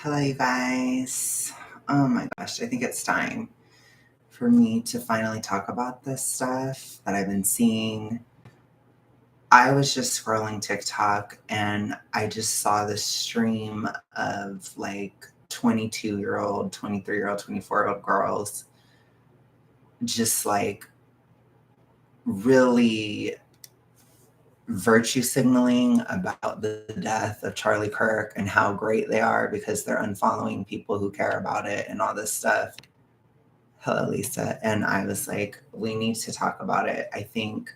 Hello, you guys. Oh my gosh, I think it's time for me to finally talk about this stuff that I've been seeing. I was just scrolling TikTok and I just saw this stream of like 22-year-old, 23-year-old, 24-year-old girls just like really virtue signaling about the death of Charlie Kirk and how great they are because they're unfollowing people who care about it and all this stuff. Hello, Lisa. And I was like, we need to talk about it. I think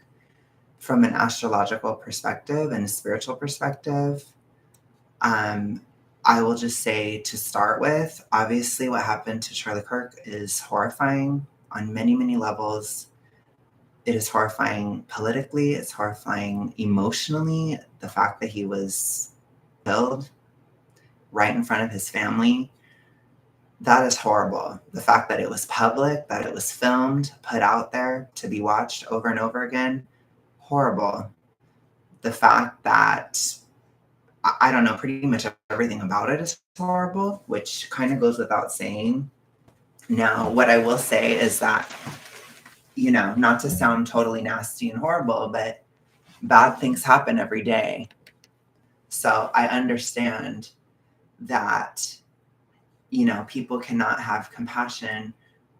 from an astrological perspective and a spiritual perspective, um, I will just say to start with, obviously, what happened to Charlie Kirk is horrifying on many, many levels. It is horrifying politically, it's horrifying emotionally. The fact that he was killed right in front of his family, that is horrible. The fact that it was public, that it was filmed, put out there to be watched over and over again, horrible. The fact that, I don't know, pretty much everything about it is horrible, which kind of goes without saying. Now, what I will say is that, not to sound totally nasty and horrible, but bad things happen every day. So I understand that people cannot have compassion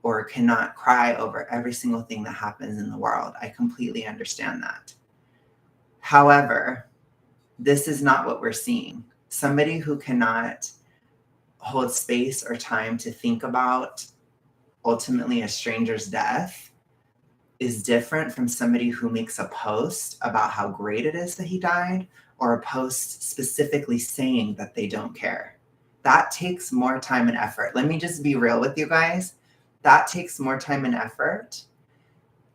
or cannot cry over every single thing that happens in the world. I completely understand that. However, this is not what we're seeing. Somebody who cannot hold space or time to think about ultimately a stranger's death is different from somebody who makes a post about how great it is that he died, or a post specifically saying that they don't care. That takes more time and effort. Let me just be real with you guys. That takes more time and effort.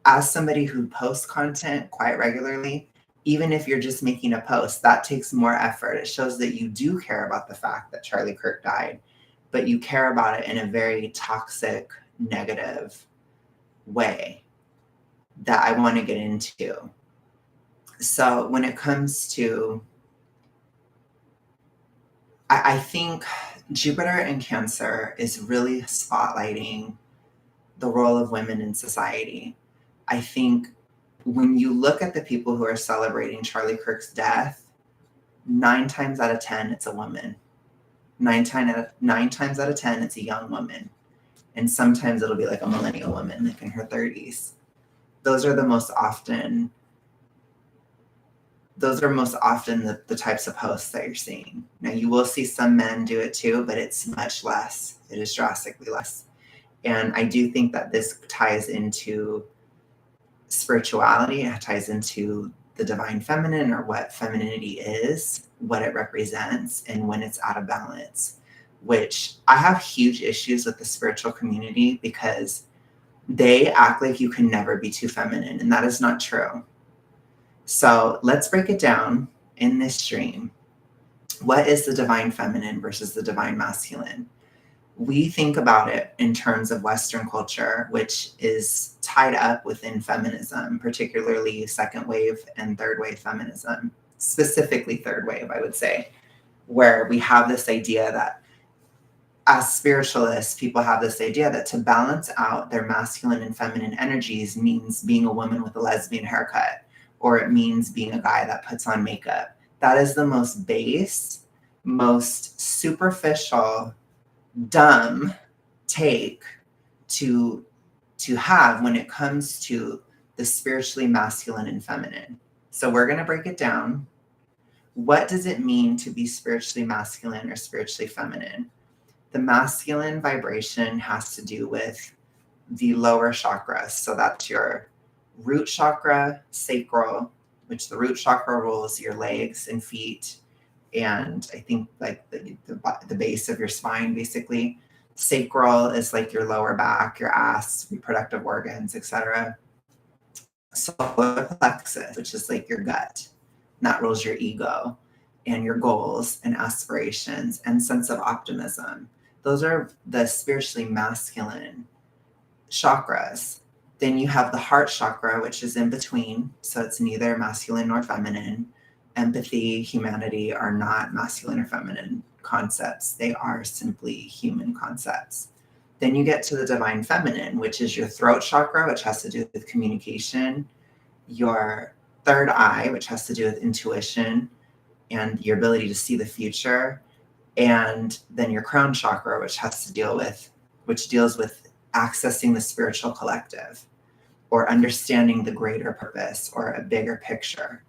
As somebody who posts content quite regularly, even if you're just making a post, that takes more effort. It shows that you do care about the fact that Charlie Kirk died, but you care about it in a very toxic, negative way that I want to get into. So when it comes to, I think Jupiter in Cancer is really spotlighting the role of women in society. I think when you look at the people who are celebrating Charlie Kirk's death, 9 times out of 10, it's a woman. 9 times out of 10, it's a young woman. And sometimes it'll be like a millennial woman, like in her 30s. Those are most often the types of posts that you're seeing. Now, you will see some men do it too, but it's much less. It is drastically less. And I do think that this ties into spirituality. It ties into the divine feminine, or what femininity is, what it represents, and when it's out of balance, which I have huge issues with the spiritual community because they act like you can never be too feminine, and that is not true. So let's break it down in this stream. What is the divine feminine versus the divine masculine? We think about it in terms of Western culture, which is tied up within feminism, particularly second wave and third wave feminism, specifically third wave, I would say, where we have this idea that as spiritualists, people have this idea that to balance out their masculine and feminine energies means being a woman with a lesbian haircut, or it means being a guy that puts on makeup. That is the most base, most superficial, dumb take to have when it comes to the spiritually masculine and feminine. So we're going to break it down. What does it mean to be spiritually masculine or spiritually feminine? The masculine vibration has to do with the lower chakras. So that's your root chakra, sacral, which the root chakra rules your legs and feet, and I think like the base of your spine, basically. Sacral is like your lower back, your ass, reproductive organs, etc. Solar plexus, which is like your gut, and that rules your ego and your goals and aspirations and sense of optimism. Those are the spiritually masculine chakras. Then you have the heart chakra, which is in between. So it's neither masculine nor feminine. Empathy, humanity are not masculine or feminine concepts. They are simply human concepts. Then you get to the divine feminine, which is your throat chakra, which has to do with communication, your third eye, which has to do with intuition and your ability to see the future, and then your crown chakra, which deals with accessing the spiritual collective or understanding the greater purpose or a bigger picture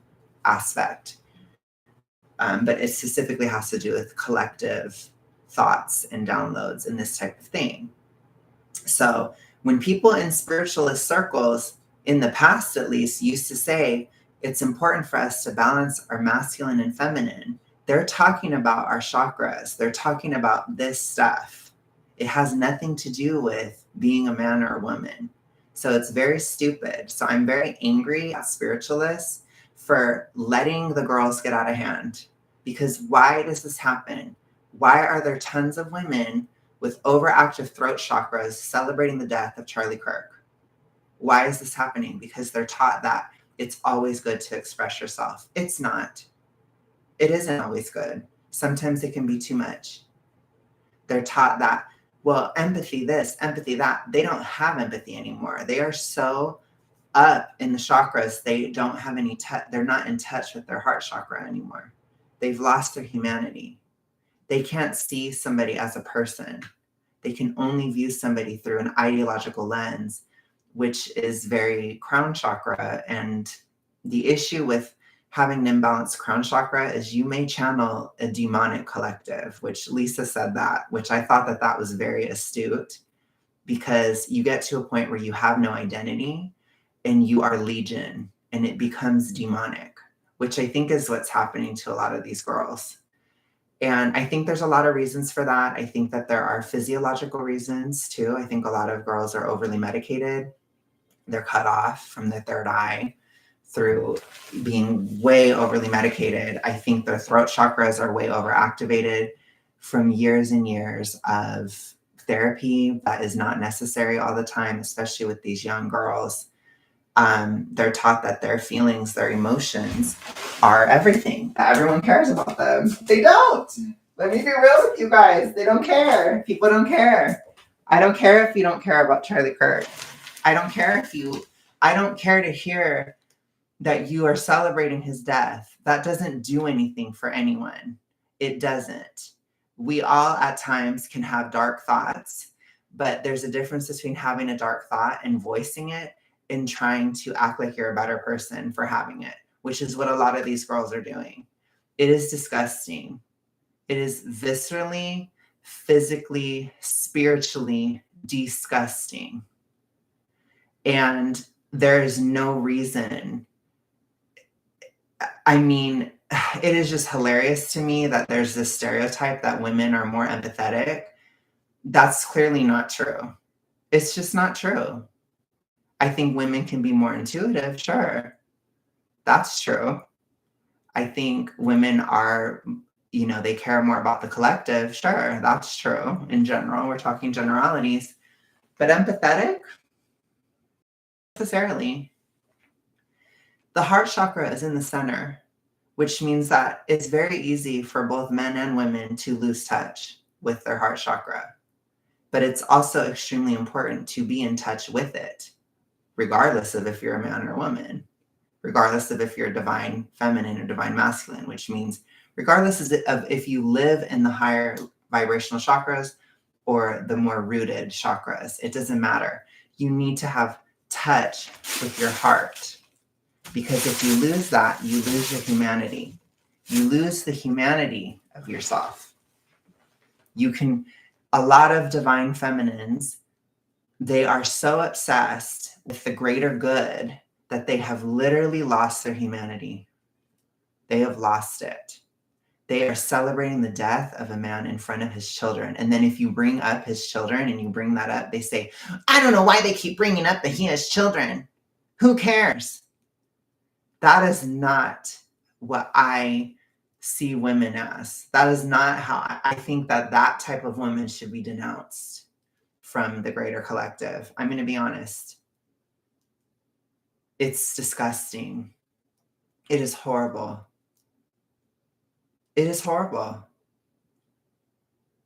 aspect. But it specifically has to do with collective thoughts and downloads and this type of thing. So when people in spiritualist circles, in the past at least, used to say it's important for us to balance our masculine and feminine, they're talking about our chakras. They're talking about this stuff. It has nothing to do with being a man or a woman. So it's very stupid. So I'm very angry at spiritualists for letting the girls get out of hand. Because why does this happen? Why are there tons of women with overactive throat chakras celebrating the death of Charlie Kirk? Why is this happening? Because they're taught that it's always good to express yourself. It's not. It isn't always good. Sometimes it can be too much. They're taught that, well, empathy this, empathy that. They don't have empathy anymore. They are so up in the chakras, they don't have any they're not in touch with their heart chakra anymore. They've lost their humanity. They can't see somebody as a person. They can only view somebody through an ideological lens, which is very crown chakra. And the issue with having an imbalanced crown chakra is you may channel a demonic collective, which Lisa said that, which I thought that that was very astute, because you get to a point where you have no identity and you are legion and it becomes demonic, which I think is what's happening to a lot of these girls. And I think there's a lot of reasons for that. I think that there are physiological reasons too. I think a lot of girls are overly medicated. They're cut off from their third eye through being way overly medicated. I think their throat chakras are way overactivated from years and years of therapy that is not necessary all the time, especially with these young girls. They're taught that their feelings, their emotions are everything, that everyone cares about them. They don't. Let me be real with you guys. They don't care. People don't care. I don't care if you don't care about Charlie Kirk. I don't care to hear that you are celebrating his death. That doesn't do anything for anyone. It doesn't. We all at times can have dark thoughts, but there's a difference between having a dark thought and voicing it and trying to act like you're a better person for having it, which is what a lot of these girls are doing. It is disgusting. It is viscerally, physically, spiritually disgusting. And there is no reason. I mean, it is just hilarious to me that there's this stereotype that women are more empathetic. That's clearly not true. It's just not true. I think women can be more intuitive. Sure. That's true. I think women are, they care more about the collective. Sure. That's true. In general, we're talking generalities, but empathetic, necessarily. The heart chakra is in the center, which means that it's very easy for both men and women to lose touch with their heart chakra. But it's also extremely important to be in touch with it, regardless of if you're a man or a woman, regardless of if you're divine feminine or divine masculine, which means regardless of if you live in the higher vibrational chakras or the more rooted chakras, it doesn't matter. You need to have touch with your heart, because if you lose that, you lose your humanity. You lose the humanity of yourself. A lot of divine feminines, they are so obsessed with the greater good that they have literally lost their humanity. They have lost it. They are celebrating the death of a man in front of his children. And then if you bring up his children and you bring that up, they say, I don't know why they keep bringing up that he has children. Who cares? That is not what I see women as. That is not how I think that type of woman should be denounced from the greater collective. I'm going to be honest. It's disgusting. It is horrible. It is horrible.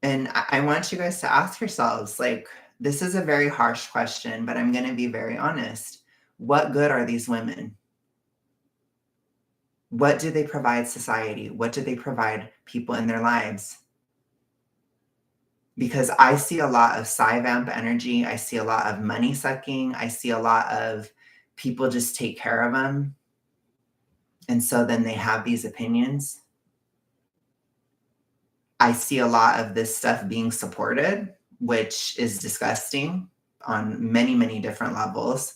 And I want you guys to ask yourselves, like, this is a very harsh question, but I'm going to be very honest. What good are these women? What do they provide society? What do they provide people in their lives? Because I see a lot of vamp energy. I see a lot of money sucking. I see a lot of people just take care of them. And so then they have these opinions. I see a lot of this stuff being supported, which is disgusting on many, many different levels.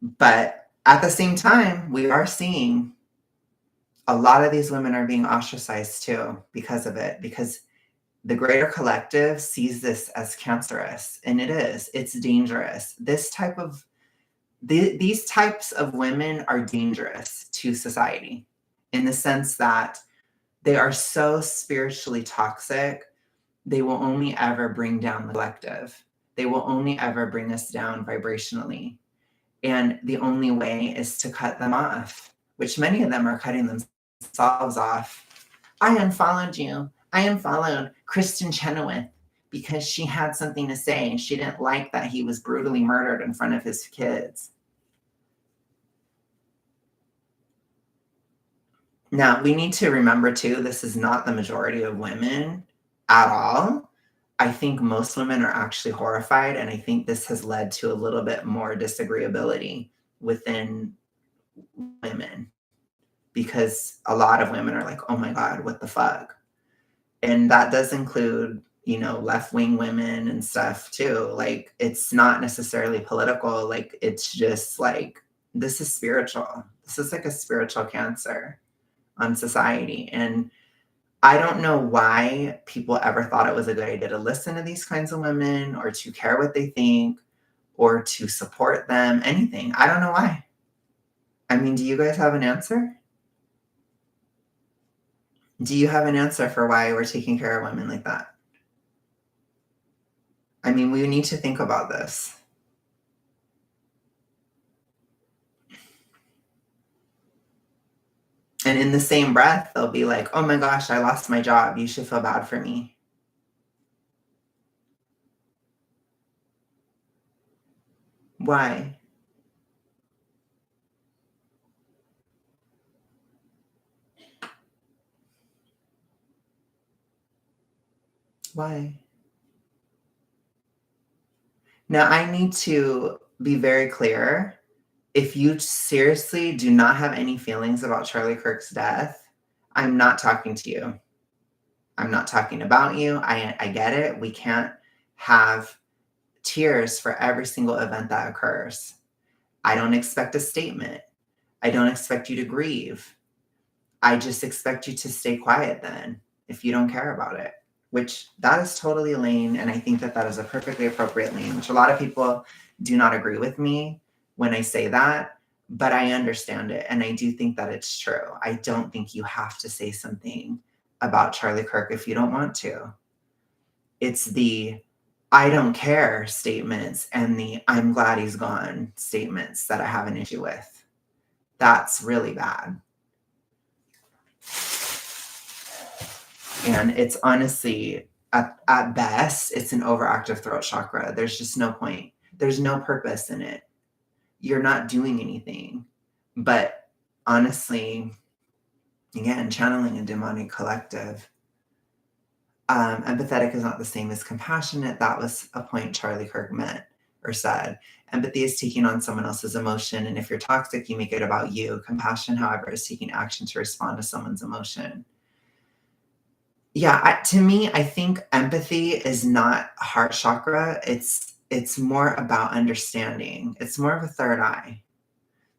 But at the same time, we are seeing a lot of these women are being ostracized too because of it, because the greater collective sees this as cancerous, and it is. It's dangerous. These types of women are dangerous to society in the sense that they are so spiritually toxic. They will only ever bring down the collective. They will only ever bring us down vibrationally. And the only way is to cut them off, which many of them are cutting themselves off. I unfollowed you. I unfollowed Kristen Chenoweth because she had something to say and she didn't like that he was brutally murdered in front of his kids. Now, we need to remember too, this is not the majority of women at all. I think most women are actually horrified, and I think this has led to a little bit more disagreeability within women because a lot of women are like, oh my God, what the fuck? And that does include, left-wing women and stuff too. Like, it's not necessarily political. Like, it's just like, this is spiritual. This is like a spiritual cancer on society. And I don't know why people ever thought it was a good idea to listen to these kinds of women or to care what they think or to support them, anything. I don't know why. I mean, do you guys have an answer? Do you have an answer for why we're taking care of women like that? I mean, we need to think about this. And in the same breath, they'll be like, oh my gosh, I lost my job. You should feel bad for me. Why? Why? Now, I need to be very clear. If you seriously do not have any feelings about Charlie Kirk's death, I'm not talking to you. I'm not talking about you. I get it. We can't have tears for every single event that occurs. I don't expect a statement. I don't expect you to grieve. I just expect you to stay quiet then if you don't care about it, which that is totally a lane. And I think that that is a perfectly appropriate lane, which a lot of people do not agree with me when I say that, but I understand it. And I do think that it's true. I don't think you have to say something about Charlie Kirk if you don't want to. It's the I don't care statements and the I'm glad he's gone statements that I have an issue with. That's really bad. And it's honestly, at best, it's an overactive throat chakra. There's just no point. There's no purpose in it. You're not doing anything. But honestly, again, channeling a demonic collective. Empathetic is not the same as compassionate. That was a point Charlie Kirk meant or said. Empathy is taking on someone else's emotion. And if you're toxic, you make it about you. Compassion, however, is taking action to respond to someone's emotion. Yeah, to me, I think empathy is not heart chakra. It's more about understanding. It's more of a third eye.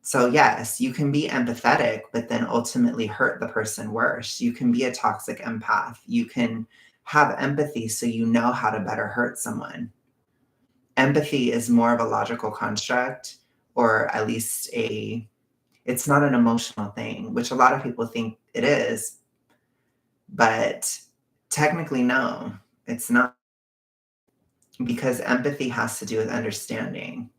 So yes, you can be empathetic, but then ultimately hurt the person worse. You can be a toxic empath. You can have empathy so you know how to better hurt someone. Empathy is more of a logical construct, or at least it's not an emotional thing, which a lot of people think it is, but technically, no, it's not, because empathy has to do with understanding.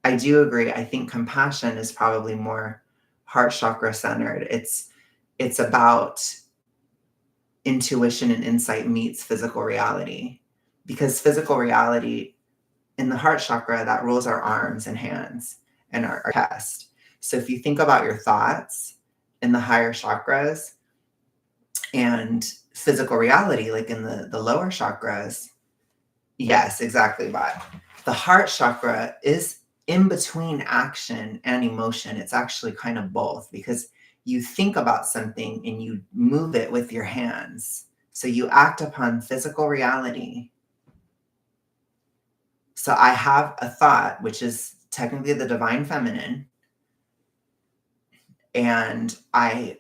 I do agree. I think compassion is probably more heart chakra centered. It's about intuition and insight meets physical reality, because physical reality in the heart chakra, that rules our arms and hands and our chest. So if you think about your thoughts in the higher chakras and physical reality, like in the lower chakras, yes, exactly, but the heart chakra is in between action and emotion. It's actually kind of both, because you think about something and you move it with your hands. So you act upon physical reality. So I have a thought, which is technically the divine feminine, and I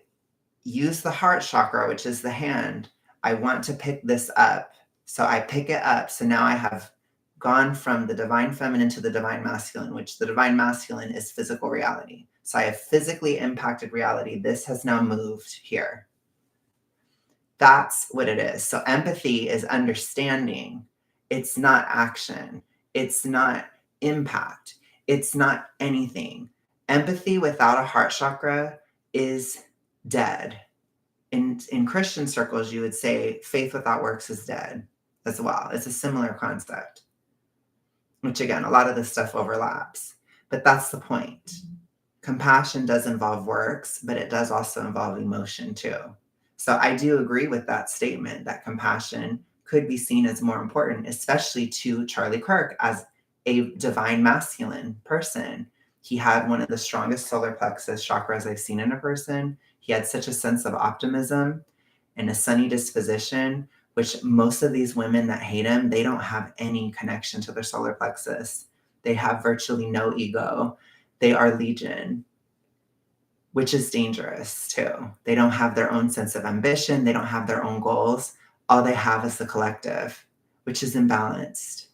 use the heart chakra, which is the hand. I want to pick this up. So I pick it up. So now I have gone from the divine feminine to the divine masculine, which the divine masculine is physical reality. So I have physically impacted reality. This has now moved here. That's what it is. So empathy is understanding. It's not action. It's not impact. It's not anything. Empathy without a heart chakra is dead. In Christian circles, you would say faith without works is dead as well. It's a similar concept, which again, a lot of this stuff overlaps, but that's the point. Compassion does involve works, but it does also involve emotion too. So I do agree with that statement that compassion could be seen as more important, especially to Charlie Kirk as a divine masculine person. He had one of the strongest solar plexus chakras I've seen in a person. He had such a sense of optimism and a sunny disposition, which most of these women that hate him, they don't have any connection to their solar plexus. They have virtually no ego. They are legion, which is dangerous too. They don't have their own sense of ambition. They don't have their own goals. All they have is the collective, which is imbalanced.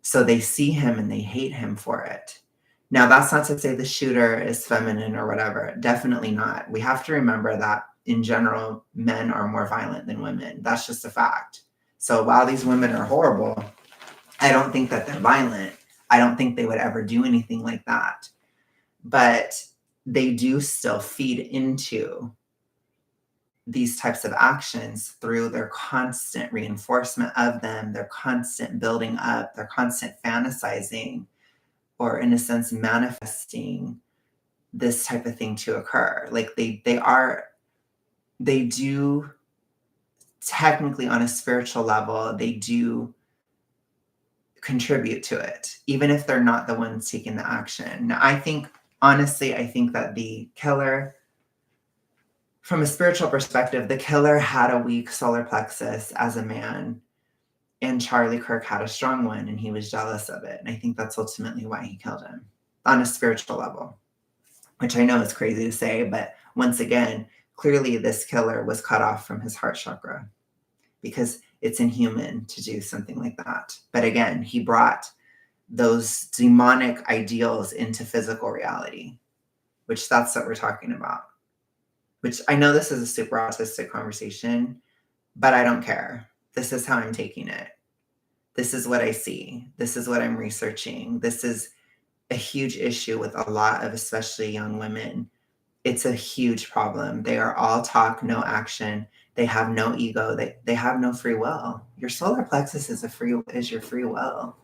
So they see him and they hate him for it. Now, that's not to say the shooter is feminine or whatever. Definitely not. We have to remember that in general, men are more violent than women. That's just a fact. So while these women are horrible, I don't think that they're violent. I don't think they would ever do anything like that. But they do still feed into these types of actions through their constant reinforcement of them, their constant building up, their constant fantasizing, or in a sense manifesting this type of thing to occur. Like they do technically on a spiritual level, they do contribute to it, even if they're not the ones taking the action. Now, honestly, I think that the killer, from a spiritual perspective, the killer had a weak solar plexus as a man, and Charlie Kirk had a strong one, and he was jealous of it. And I think that's ultimately why he killed him on a spiritual level, which I know is crazy to say, but once again, clearly this killer was cut off from his heart chakra, because it's inhuman to do something like that. But again, he brought those demonic ideals into physical reality, which that's what we're talking about. Which I know this is a super autistic conversation, but I don't care. This is how I'm taking it. This is what I see. This is what I'm researching. This is a huge issue with a lot of especially young women. It's a huge problem. They are all talk, no action. They have no ego. They have no free will. Your solar plexus is your free will.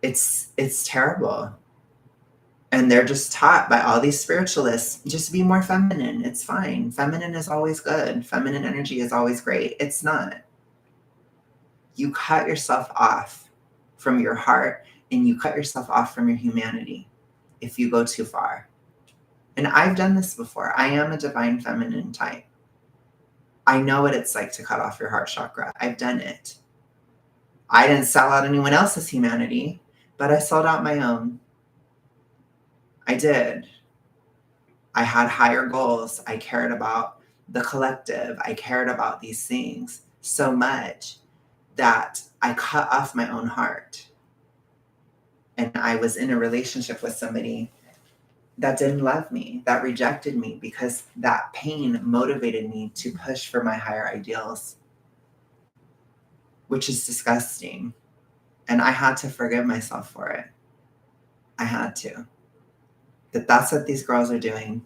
It's terrible. And they're just taught by all these spiritualists, just be more feminine. It's fine. Feminine is always good. Feminine energy is always great. It's not. You cut yourself off from your heart, and you cut yourself off from your humanity if you go too far. And I've done this before. I am a divine feminine type. I know what it's like to cut off your heart chakra. I've done it. I didn't sell out anyone else's humanity, but I sold out my own. I did. I had higher goals. I cared about the collective. I cared about these things so much that I cut off my own heart. And I was in a relationship with somebody that didn't love me, that rejected me, because that pain motivated me to push for my higher ideals, which is disgusting. And I had to forgive myself for it. I had to. But that's what these girls are doing.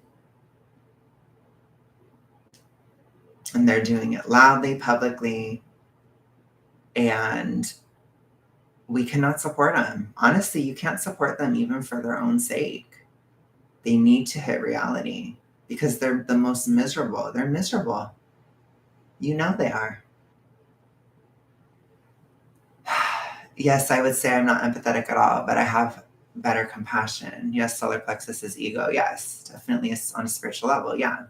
and they're doing it loudly, publicly, and we cannot support them. Honestly, you can't support them even for their own sake. They need to hit reality because they're the most miserable. They're miserable. You know they are. Yes, I would say I'm not empathetic at all, but I have better compassion. Yes, solar plexus is ego. Yes, definitely on a spiritual level. Yeah.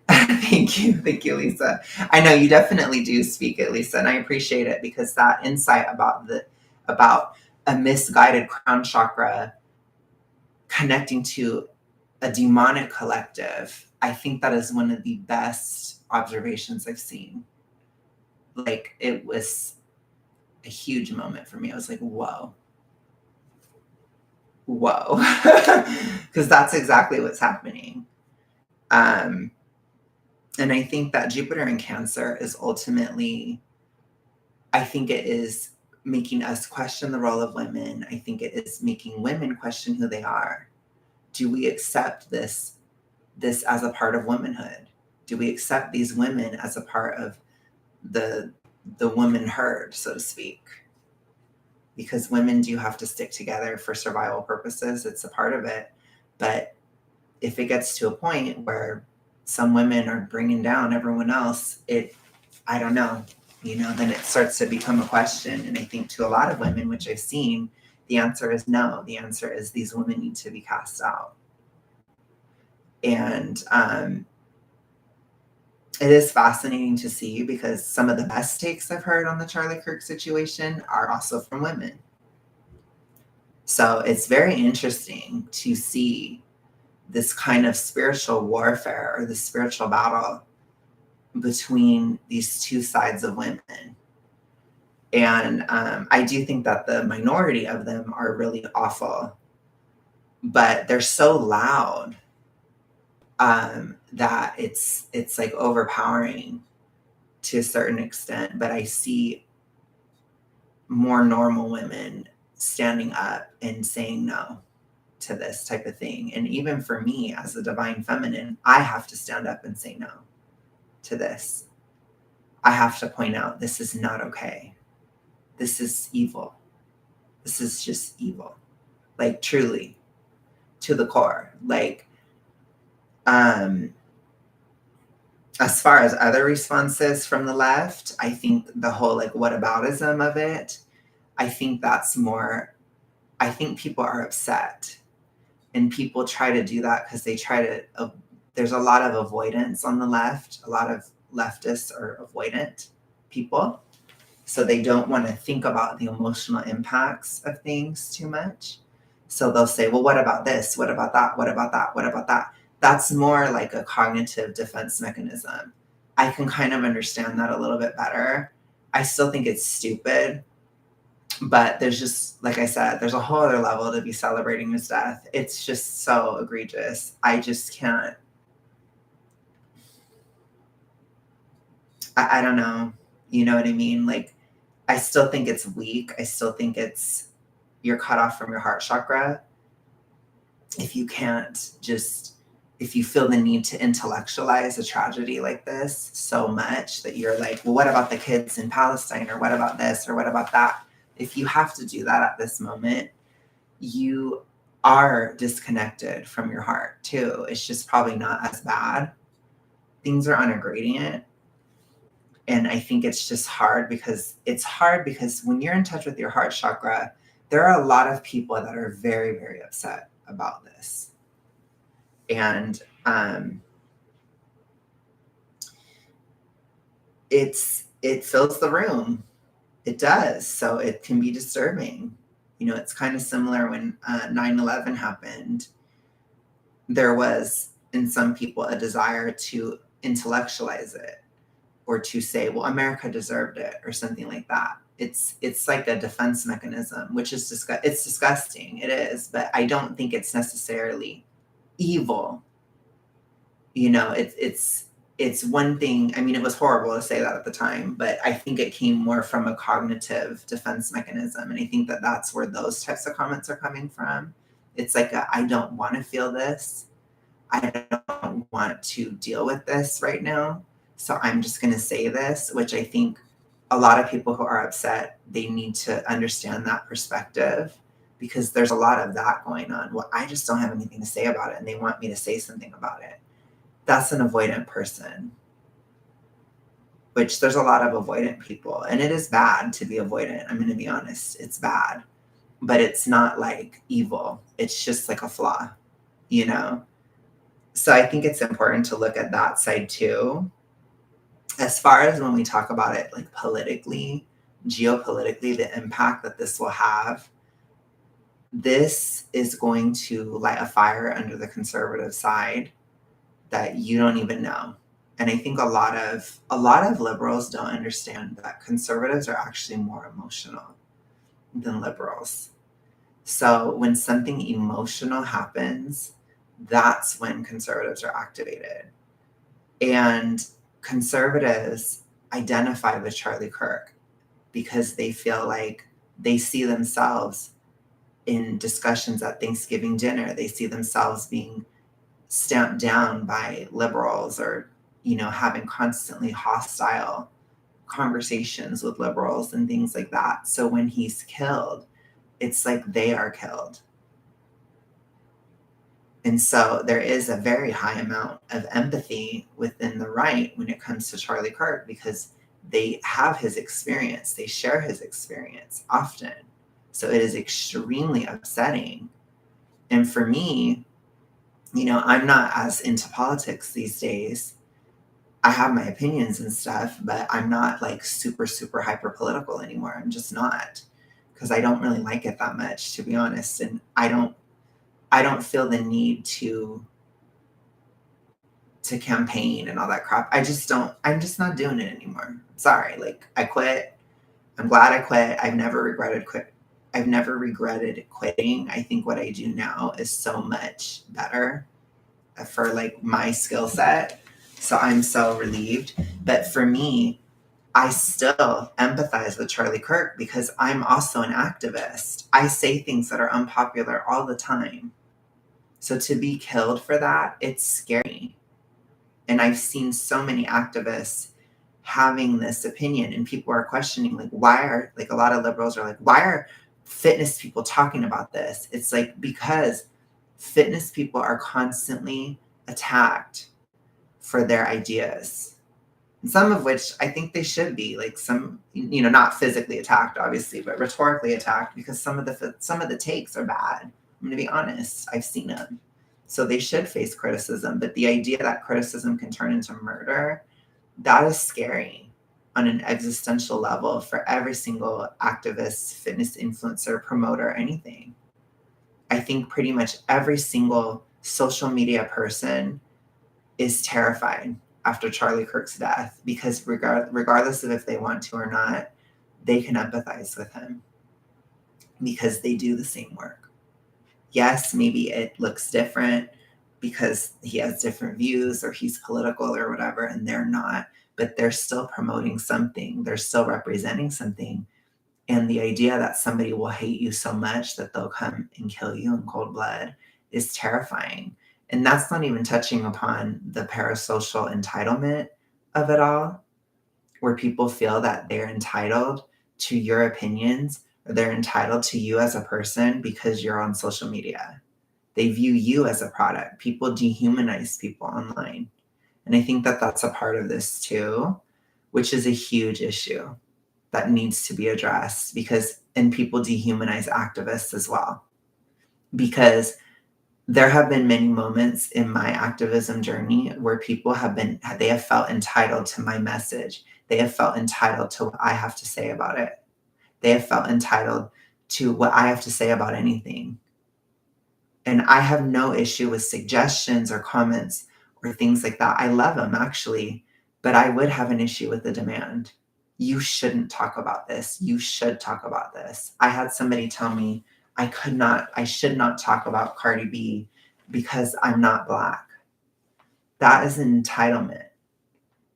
Thank you. Thank you, Lisa. I know you definitely do speak it, Lisa, and I appreciate it because that insight about a misguided crown chakra connecting to a demonic collective, I think that is one of the best observations I've seen. Like, it was a huge moment for me. I was like, whoa. Because that's exactly what's happening. And I think that Jupiter in Cancer is ultimately, I think it is making us question the role of women. I think it is making women question who they are. Do we accept this as a part of womanhood? Do we accept these women as a part of the woman herd, so to speak? Because women do have to stick together for survival purposes. It's a part of it. But if it gets to a point where some women are bringing down everyone else, I don't know, then it starts to become a question. And I think to a lot of women, which I've seen, the answer is no. The answer is these women need to be cast out. And it is fascinating to see because some of the best takes I've heard on the Charlie Kirk situation are also from women. So it's very interesting to see this kind of spiritual warfare or the spiritual battle between these two sides of women. And I do think that the minority of them are really awful, but they're so loud that it's like overpowering to a certain extent. But I see more normal women standing up and saying no to this type of thing. And even for me as a divine feminine, I have to stand up and say no to this. I have to point out this is not okay. This is evil. This is just evil. Like, truly, to the core. Like, as far as other responses from the left, I think the whole like whataboutism of it, I think that's more, I think people are upset. And people try to do that because they try to, there's a lot of avoidance on the left. A lot of leftists are avoidant people. So they don't want to think about the emotional impacts of things too much. So they'll say, well, what about this? What about that? What about that? What about that? That's more like a cognitive defense mechanism. I can kind of understand that a little bit better. I still think it's stupid. But there's just, like I said, there's a whole other level to be celebrating his death. It's just so egregious. I just can't. I don't know. You know what I mean? Like, I still think it's weak. I still think you're cut off from your heart chakra. If you can't if you feel the need to intellectualize a tragedy like this so much that you're like, well, what about the kids in Palestine? Or what about this? Or what about that? If you have to do that at this moment, you are disconnected from your heart too. It's just probably not as bad. Things are on a gradient. And I think it's just hard because when you're in touch with your heart chakra, there are a lot of people that are very, very upset about this. And it fills the room. It does. So it can be disturbing. It's kind of similar when 9/11 happened. There was, in some people, a desire to intellectualize it or to say, well, America deserved it or something like that. It's like a defense mechanism, which is it's disgusting. It is, but I don't think it's necessarily evil. It's one thing. I mean, it was horrible to say that at the time, but I think it came more from a cognitive defense mechanism. And I think that that's where those types of comments are coming from. It's like, I don't want to feel this. I don't want to deal with this right now. So I'm just going to say this, which I think a lot of people who are upset, they need to understand that perspective, because there's a lot of that going on. Well, I just don't have anything to say about it and they want me to say something about it. That's an avoidant person, which there's a lot of avoidant people. And it is bad to be avoidant. I'm going to be honest. It's bad, but it's not like evil. It's just like a flaw, you know? So I think it's important to look at that side too. As far as when we talk about it, like politically, geopolitically, the impact that this will have, this is going to light a fire under the conservative side that you don't even know. And I think a lot of liberals don't understand that conservatives are actually more emotional than liberals. So when something emotional happens, that's when conservatives are activated. And conservatives identify with Charlie Kirk because they feel like they see themselves in discussions at Thanksgiving dinner. They see themselves being stamped down by liberals, or, you know, having constantly hostile conversations with liberals and things like that. So when he's killed, it's like they are killed. And so there is a very high amount of empathy within the right when it comes to Charlie Kirk, because they have his experience, they share his experience often. So it is extremely upsetting. And for me, you know, I'm not as into politics these days. I have my opinions and stuff, but I'm not like super, super hyper political anymore. I'm just not, because I don't really like it that much, to be honest. And I don't feel the need to campaign and all that crap. I just don't. I'm just not doing it anymore. Sorry. Like, I quit. I'm glad I quit. I've never regretted quitting. I think what I do now is so much better for like my skill set. So I'm so relieved. But for me, I still empathize with Charlie Kirk because I'm also an activist. I say things that are unpopular all the time. So to be killed for that, it's scary. And I've seen so many activists having this opinion, and people are questioning, like, why are, like, a lot of liberals are like, why are fitness people talking about this? It's like, because fitness people are constantly attacked for their ideas. And some of which I think they should be, like, some, you know, not physically attacked, obviously, but rhetorically attacked, because some of the takes are bad. I'm going to be honest. I've seen them. So they should face criticism. But the idea that criticism can turn into murder, that is scary on an existential level for every single activist, fitness influencer, promoter, anything. I think pretty much every single social media person is terrified after Charlie Kirk's death, because regardless of if they want to or not, they can empathize with him because they do the same work. Yes, maybe it looks different because he has different views or he's political or whatever, and they're not, but they're still promoting something. They're still representing something. And the idea that somebody will hate you so much that they'll come and kill you in cold blood is terrifying. And that's not even touching upon the parasocial entitlement of it all, where people feel that they're entitled to your opinions, or they're entitled to you as a person because you're on social media. They view you as a product. People dehumanize people online. And I think that that's a part of this too, which is a huge issue that needs to be addressed, and people dehumanize activists as well. Because there have been many moments in my activism journey where they have felt entitled to my message. They have felt entitled to what I have to say about it. They have felt entitled to what I have to say about anything. And I have no issue with suggestions or comments or things like that. I love them, actually, but I would have an issue with the demand. You shouldn't talk about this. You should talk about this. I had somebody tell me I should not talk about Cardi B because I'm not Black. That is an entitlement.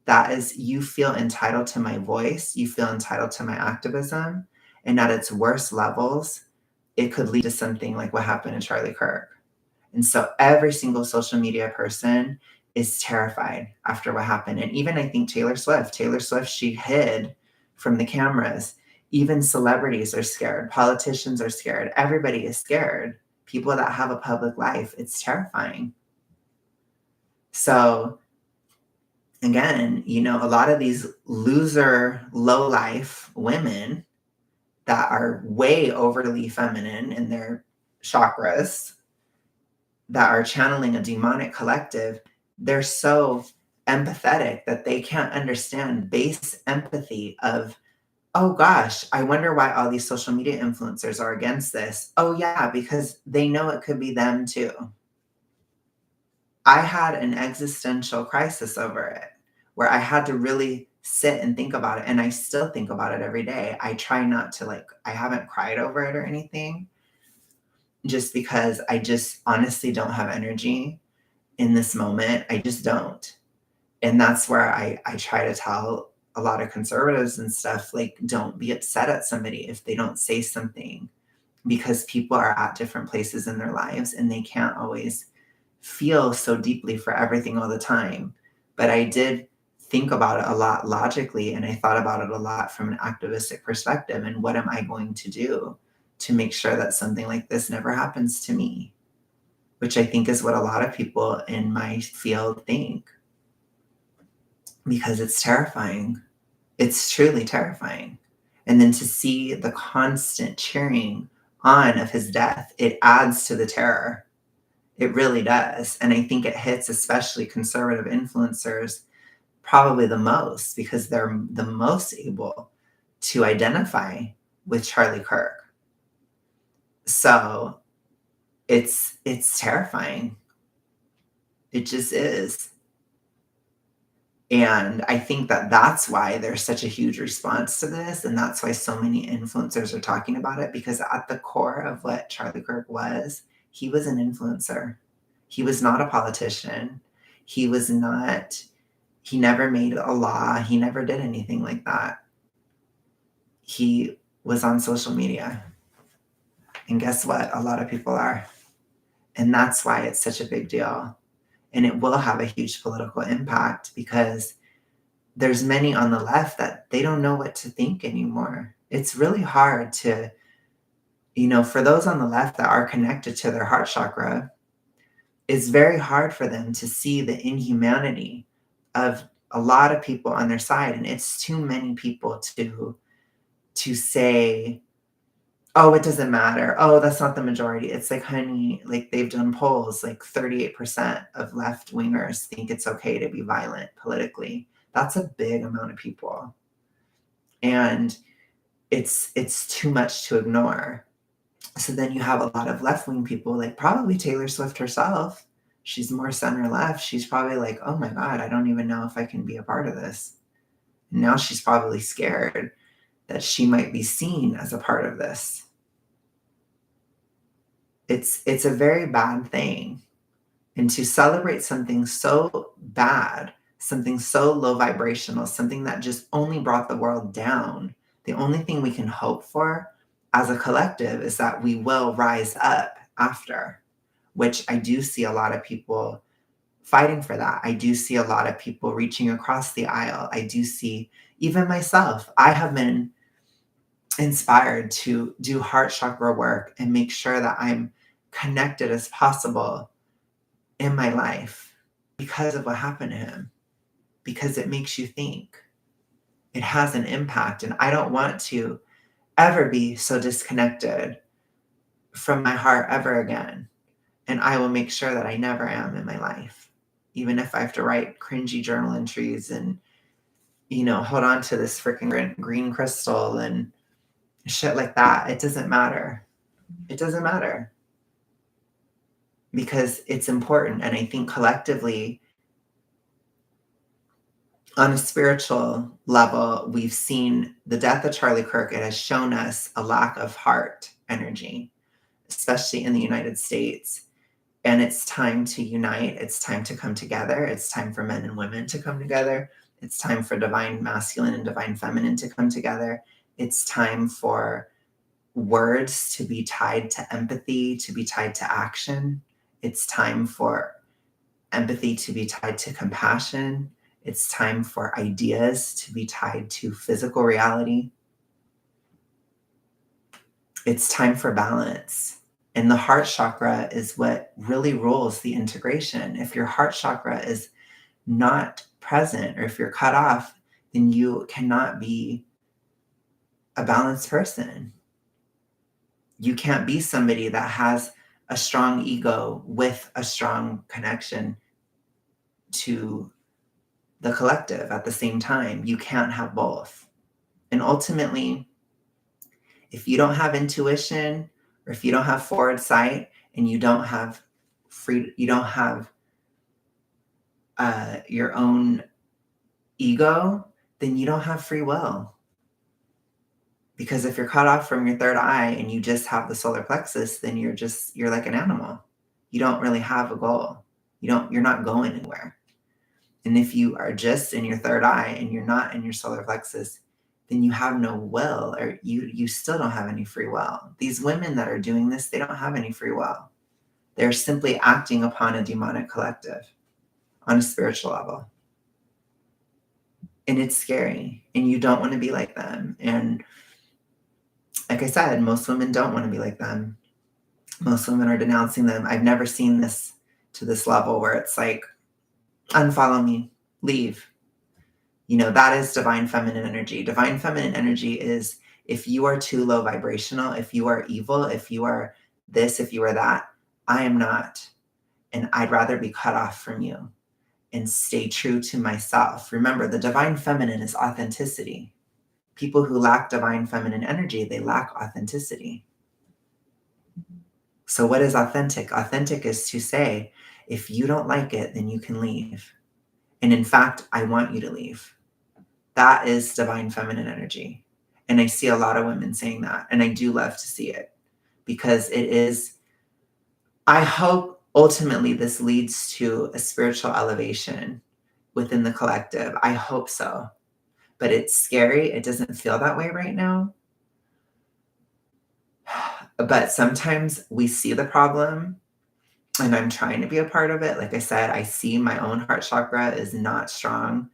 That is, you feel entitled to my voice. You feel entitled to my activism. And at its worst levels, it could lead to something like what happened to Charlie Kirk. And so every single social media person is terrified after what happened. And even I think Taylor Swift, she hid from the cameras. Even celebrities are scared. Politicians are scared. Everybody is scared. People that have a public life, it's terrifying. So again, a lot of these loser, low life women that are way overly feminine in their chakras, that are channeling a demonic collective, they're so empathetic that they can't understand base empathy of, oh gosh, I wonder why all these social media influencers are against this. Oh yeah, because they know it could be them too. I had an existential crisis over it where I had to really sit and think about it. And I still think about it every day. I try not to, I haven't cried over it or anything, just because I just honestly don't have energy in this moment. I just don't. And that's where I try to tell a lot of conservatives and stuff, like, don't be upset at somebody if they don't say something, because people are at different places in their lives and they can't always feel so deeply for everything all the time. But I did think about it a lot logically, and I thought about it a lot from an activistic perspective. And what am I going to do to make sure that something like this never happens to me? Which I think is what a lot of people in my field think, because it's terrifying. It's truly terrifying. And then to see the constant cheering on of his death, it adds to the terror. It really does. And I think it hits especially conservative influencers probably the most, because they're the most able to identify with Charlie Kirk. So it's terrifying. It just is. And I think that that's why there's such a huge response to this, and that's why so many influencers are talking about it, because at the core of what Charlie Kirk was, he was an influencer. He was not a politician. He was not he never made a law. He never did anything like that. He was on social media. And guess what? A lot of people are. And that's why it's such a big deal. And it will have a huge political impact, because there's many on the left that they don't know what to think anymore. It's really hard to, for those on the left that are connected to their heart chakra, it's very hard for them to see the inhumanity of a lot of people on their side. And it's too many people to say, oh, it doesn't matter. Oh, that's not the majority. It's like, honey, like, they've done polls, like 38% of left wingers think it's okay to be violent politically. That's a big amount of people. And it's too much to ignore. So then you have a lot of left-wing people, like probably Taylor Swift herself. She's more center left. She's probably like, oh my God, I don't even know if I can be a part of this. And now she's probably scared that she might be seen as a part of this. It's a very bad thing. And to celebrate something so bad, something so low vibrational, something that just only brought the world down, the only thing we can hope for as a collective is that we will rise up after, which I do see a lot of people fighting for that. I do see a lot of people reaching across the aisle. I do see, even myself, I have been inspired to do heart chakra work and make sure that I'm connected as possible in my life because of what happened to him, because it makes you think. It has an impact. And I don't want to ever be so disconnected from my heart ever again. And I will make sure that I never am in my life, even if I have to write cringy journal entries and, hold on to this freaking green crystal and shit like that. It doesn't matter. It doesn't matter, because it's important. And I think collectively, on a spiritual level, we've seen the death of Charlie Kirk. It has shown us a lack of heart energy, especially in the United States. And it's time to unite. It's time to come together. It's time for men and women to come together. It's time for divine masculine and divine feminine to come together. It's time for words to be tied to empathy, to be tied to action. It's time for empathy to be tied to compassion. It's time for ideas to be tied to physical reality. It's time for balance. And the heart chakra is what really rules the integration. If your heart chakra is not present, or if you're cut off, then you cannot be a balanced person. You can't be somebody that has a strong ego with a strong connection to the collective at the same time. You can't have both. And ultimately, if you don't have intuition, or if you don't have forward sight, and you don't have your own ego, then you don't have free will. Because if you're cut off from your third eye and you just have the solar plexus, then you're like an animal. You don't really have a goal. You're not going anywhere. And if you are just in your third eye and you're not in your solar plexus, then you have no will, or you still don't have any free will. These women that are doing this, they don't have any free will. They're simply acting upon a demonic collective on a spiritual level. And it's scary, and you don't want to be like them. And like I said, most women don't want to be like them. Most women are denouncing them. I've never seen this to this level where it's like, unfollow me, leave. That is divine feminine energy. Divine feminine energy is, if you are too low vibrational, if you are evil, if you are this, if you are that, I am not. And I'd rather be cut off from you and stay true to myself. Remember, the divine feminine is authenticity. People who lack divine feminine energy, they lack authenticity. So what is authentic? Authentic is to say, if you don't like it, then you can leave. And in fact, I want you to leave. That is divine feminine energy. And I see a lot of women saying that. And I do love to see it, because it is, I hope ultimately this leads to a spiritual elevation within the collective. I hope so. But it's scary. It doesn't feel that way right now. But sometimes we see the problem, and I'm trying to be a part of it. Like I said, I see my own heart chakra is not strong,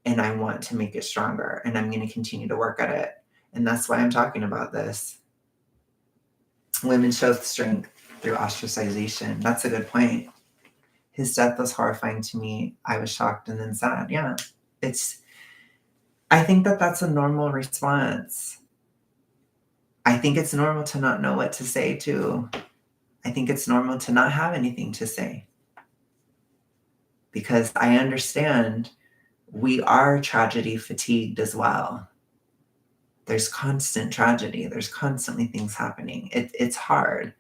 and I want to make it stronger, and I'm going to continue to work at it. And that's why I'm talking about this. Women show strength through ostracization. That's a good point. His death was horrifying to me. I was shocked and then sad. Yeah. I think that that's a normal response. I think it's normal to not know what to say too. I think it's normal to not have anything to say. Because I understand we are tragedy fatigued as well. There's constant tragedy. There's constantly things happening. It's hard.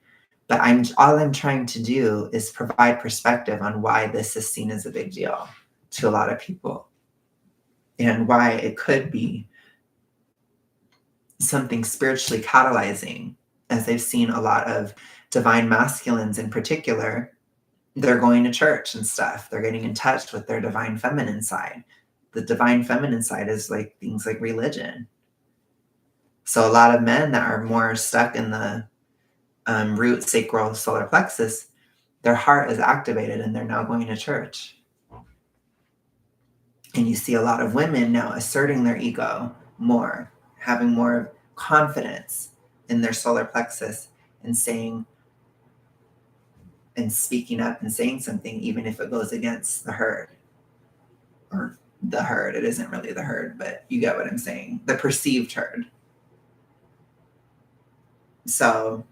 But all I'm trying to do is provide perspective on why this is seen as a big deal to a lot of people, and why it could be something spiritually catalyzing, as I've seen a lot of divine masculines in particular. They're going to church and stuff. They're getting in touch with their divine feminine side. The divine feminine side is like things like religion. So a lot of men that are more stuck in the root sacral solar plexus, their heart is activated and they're now going to church. And you see a lot of women now asserting their ego more, having more confidence in their solar plexus, and saying and speaking up and saying something, even if it goes against the herd. Or the herd, it isn't really the herd, but you get what I'm saying, the perceived herd. So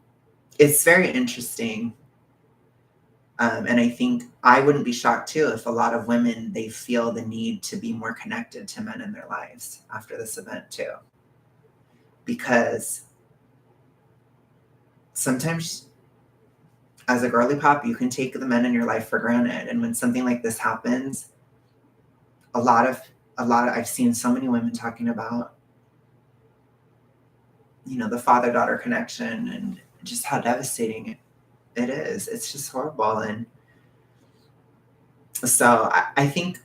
it's very interesting. And I think I wouldn't be shocked too if a lot of women, they feel the need to be more connected to men in their lives after this event too. Because sometimes as a girly pop, you can take the men in your life for granted. And when something like this happens, a lot of I've seen so many women talking about, the father-daughter connection and just how devastating it is. It's just horrible. And so I think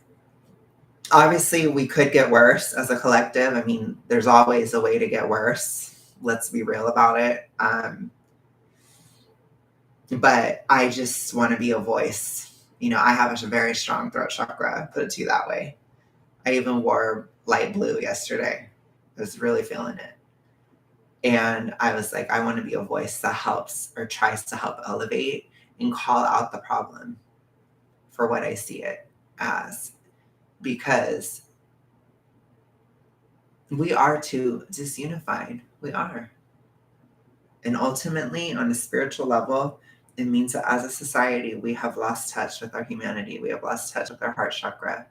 obviously we could get worse as a collective. I mean, there's always a way to get worse. Let's be real about it. But I just want to be a voice. I have a very strong throat chakra, put it to you that way. I even wore light blue yesterday. I was really feeling it. And I was like, I want to be a voice that helps or tries to help elevate and call out the problem for what I see it as. Because we are too disunified. We are. And ultimately, on a spiritual level, it means that as a society, we have lost touch with our humanity. We have lost touch with our heart chakra.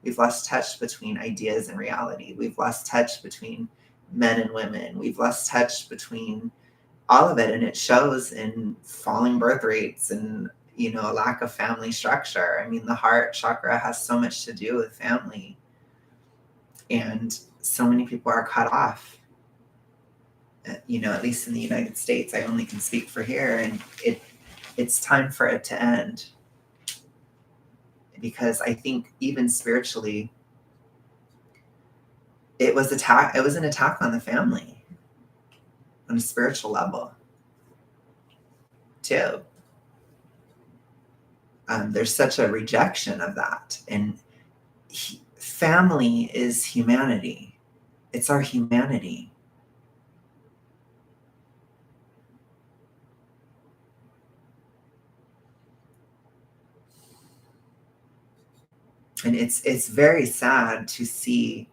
We've lost touch between ideas and reality. We've lost touch between men and women. We've lost touch between all of it. And it shows in falling birth rates and, a lack of family structure. I mean, the heart chakra has so much to do with family. And so many people are cut off. At least in the United States, I only can speak for here, and it's time for it to end. Because I think even spiritually, it was an attack on the family on a spiritual level too. There's such a rejection of that, and family is humanity. It's our humanity. And it's very sad to see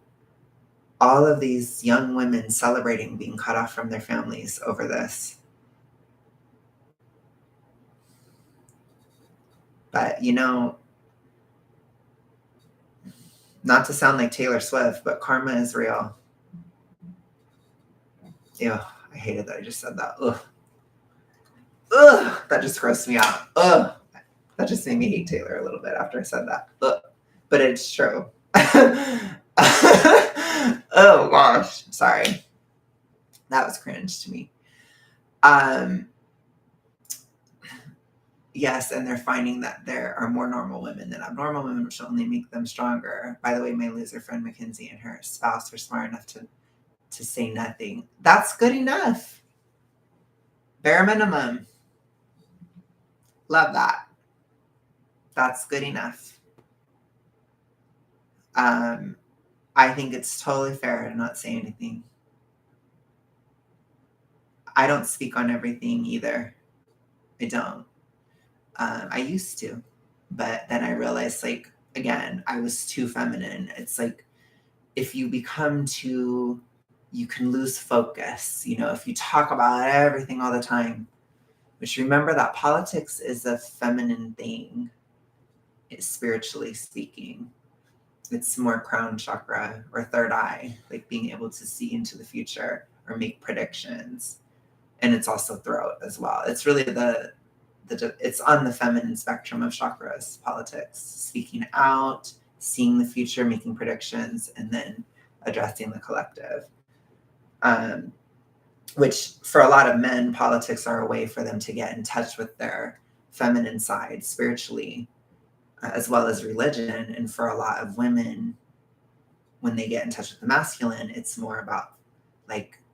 all of these young women celebrating being cut off from their families over this. But, not to sound like Taylor Swift, but karma is real. Ew, I hated that I just said that. Ugh. Ugh, that just grossed me out. Ugh. That just made me hate Taylor a little bit after I said that. Ugh. But it's true. Oh gosh, sorry. That was cringe to me. Yes, and they're finding that there are more normal women than abnormal women, which will only make them stronger. By the way, my loser friend Mackenzie and her spouse were smart enough to say nothing. That's good enough. Bare minimum. Love that. That's good enough. I think it's totally fair to not say anything. I don't speak on everything either. I don't. I used to, but then I realized, again, I was too feminine. It's like if you become too, you can lose focus. If you talk about everything all the time, which remember that politics is a feminine thing, spiritually speaking. It's more crown chakra or third eye, like being able to see into the future or make predictions. And it's also throat as well. It's really it's on the feminine spectrum of chakras, politics, speaking out, seeing the future, making predictions, and then addressing the collective. Which for a lot of men, politics are a way for them to get in touch with their feminine side spiritually, as well as religion. And for a lot of women, when they get in touch with the masculine, it's more about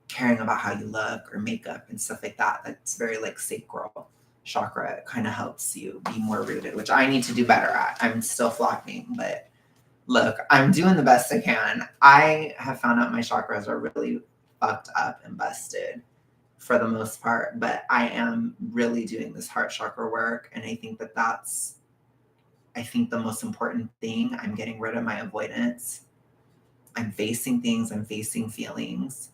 caring about how you look or makeup and stuff like that. That's very sacral chakra. It kind of helps you be more rooted, which I need to do better at. I'm still flocking, but look, I'm doing the best I can. I have found out my chakras are really fucked up and busted for the most part, but I am really doing this heart chakra work. And I think that's the most important thing. I'm getting rid of my avoidance. I'm facing things, I'm facing feelings,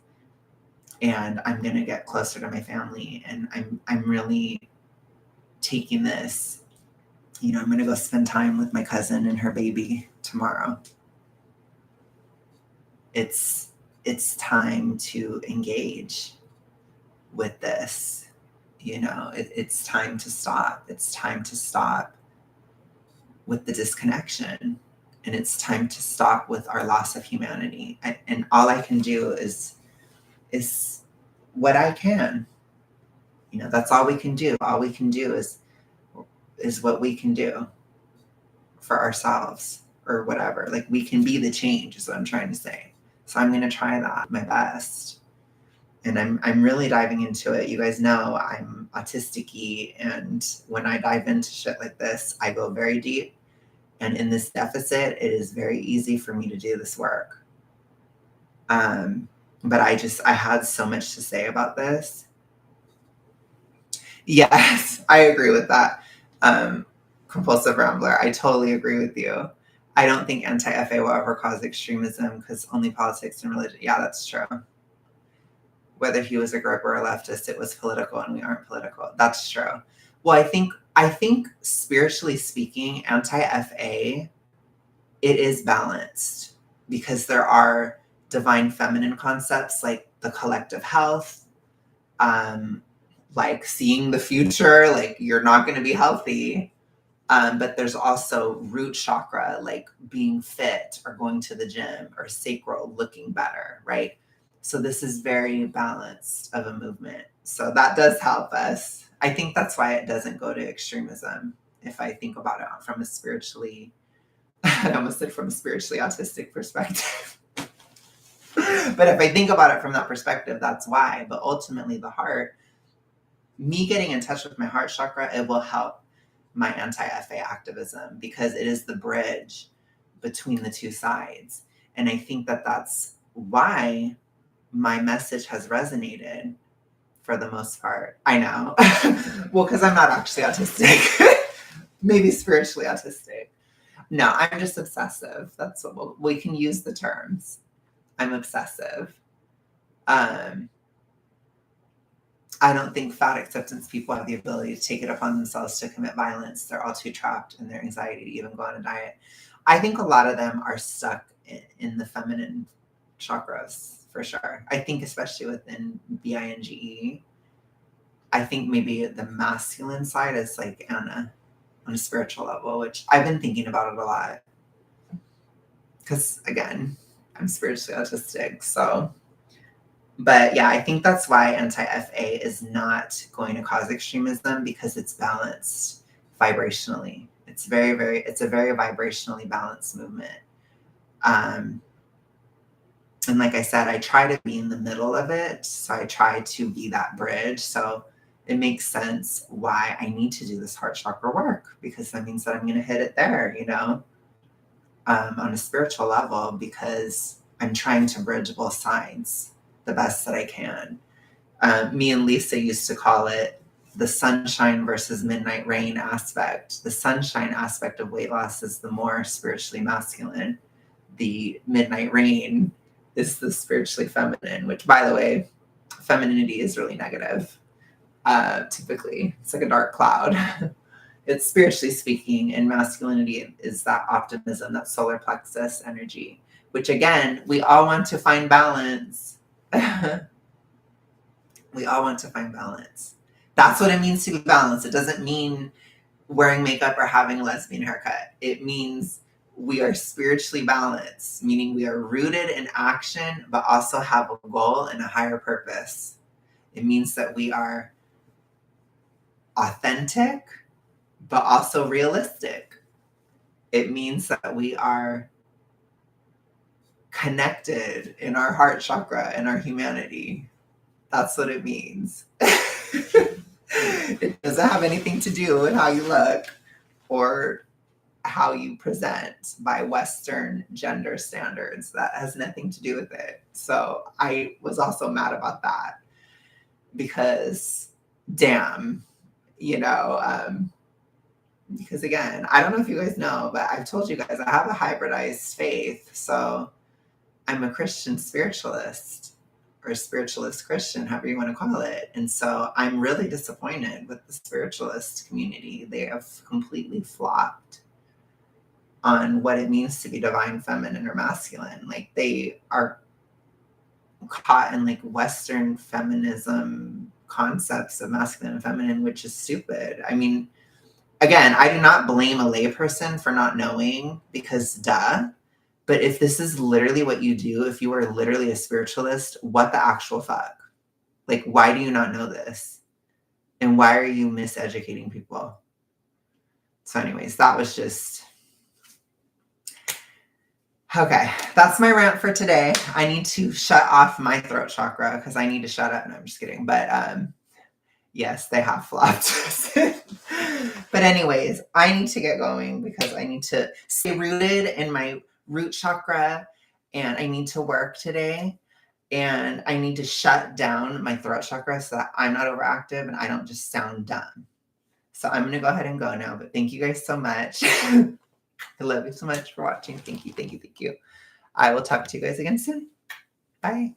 and I'm going to get closer to my family. And I'm really taking this, I'm going to go spend time with my cousin and her baby tomorrow. It's time to engage with this. It's time to stop. It's time to stop with the disconnection, and it's time to stop with our loss of humanity. And all I can do is what I can. That's all we can do. All we can do is what we can do for ourselves or whatever. We can be the change is what I'm trying to say. So I'm going to try that my best. And I'm really diving into it. You guys know I'm autistic-y. And when I dive into shit like this, I go very deep. And in this deficit, it is very easy for me to do this work. But I had so much to say about this. Yes, I agree with that. Compulsive rambler, I totally agree with you. I don't think anti-FA will ever cause extremism because only politics and religion. Yeah, that's true. Whether he was a grip or a leftist, it was political and we aren't political. That's true. Well, I think spiritually speaking, anti-FA, it is balanced because there are divine feminine concepts like the collective health, like seeing the future, like you're not going to be healthy. But there's also root chakra, like being fit or going to the gym, or sacral, looking better, right? So this is very balanced of a movement. So that does help us. I think that's why it doesn't go to extremism. If I think about it from a spiritually, I almost said from a spiritually autistic perspective. But if I think about it from that perspective, that's why. But ultimately the heart, me getting in touch with my heart chakra, it will help my anti-FA activism because it is the bridge between the two sides. And I think that that's why my message has resonated for the most part. I know. Well, because I'm not actually autistic. Maybe spiritually autistic. No, I'm just obsessive. That's what we can use the terms. I'm obsessive. I don't think fat acceptance people have the ability to take it upon themselves to commit violence. They're all too trapped in their anxiety to even go on a diet. I think a lot of them are stuck in the feminine chakras, for sure. I think especially within BINGE. I think maybe the masculine side is like on a spiritual level, which I've been thinking about it a lot. Because again, I'm spiritually autistic, so... But yeah, I think that's why anti-FA is not going to cause extremism because it's balanced vibrationally. It's a very vibrationally balanced movement. And like I said, I try to be in the middle of it. So I try to be that bridge. So it makes sense why I need to do this heart chakra work, because that means that I'm going to hit it there, on a spiritual level, because I'm trying to bridge both sides the best that I can. Me and Lisa used to call it the sunshine versus midnight rain aspect. The sunshine aspect of weight loss is the more spiritually masculine. The midnight rain is the spiritually feminine, which, by the way, femininity is really negative. Typically, it's like a dark cloud. It's spiritually speaking, and masculinity is that optimism, that solar plexus energy, which again, we all want to find balance. We all want to find balance. That's what it means to be balanced. It doesn't mean wearing makeup or having a lesbian haircut. It means we are spiritually balanced, meaning we are rooted in action, but also have a goal and a higher purpose. It means that we are authentic, but also realistic. It means that we are connected in our heart chakra and our humanity. That's what it means. It doesn't have anything to do with how you look or how you present by Western gender standards. That has nothing to do with it. So I was also mad about that because, damn, because again, I don't know if you guys know, but I've told you guys I have a hybridized faith. So I'm a Christian spiritualist, or spiritualist Christian, however you want to call it. And so I'm really disappointed with the spiritualist community. They have completely flopped on what it means to be divine feminine or masculine. Like, they are caught in like Western feminism concepts of masculine and feminine, which is stupid. I mean, again, I do not blame a layperson for not knowing, because duh. But if this is literally what you do, if you are literally a spiritualist, what the actual fuck? Like, why do you not know this? And why are you miseducating people? So anyways, that was just... Okay, that's my rant for today. I need to shut off my throat chakra because I need to shut up. No, I'm just kidding. But Yes, they have flopped. But anyways, I need to get going because I need to stay rooted in my root chakra, and I need to work today, and I need to shut down my throat chakra so that I'm not overactive and I don't just sound dumb. So I'm going to go ahead and go now, but thank you guys so much. I love you so much for watching. Thank you, thank you, thank you. I will talk to you guys again soon. Bye.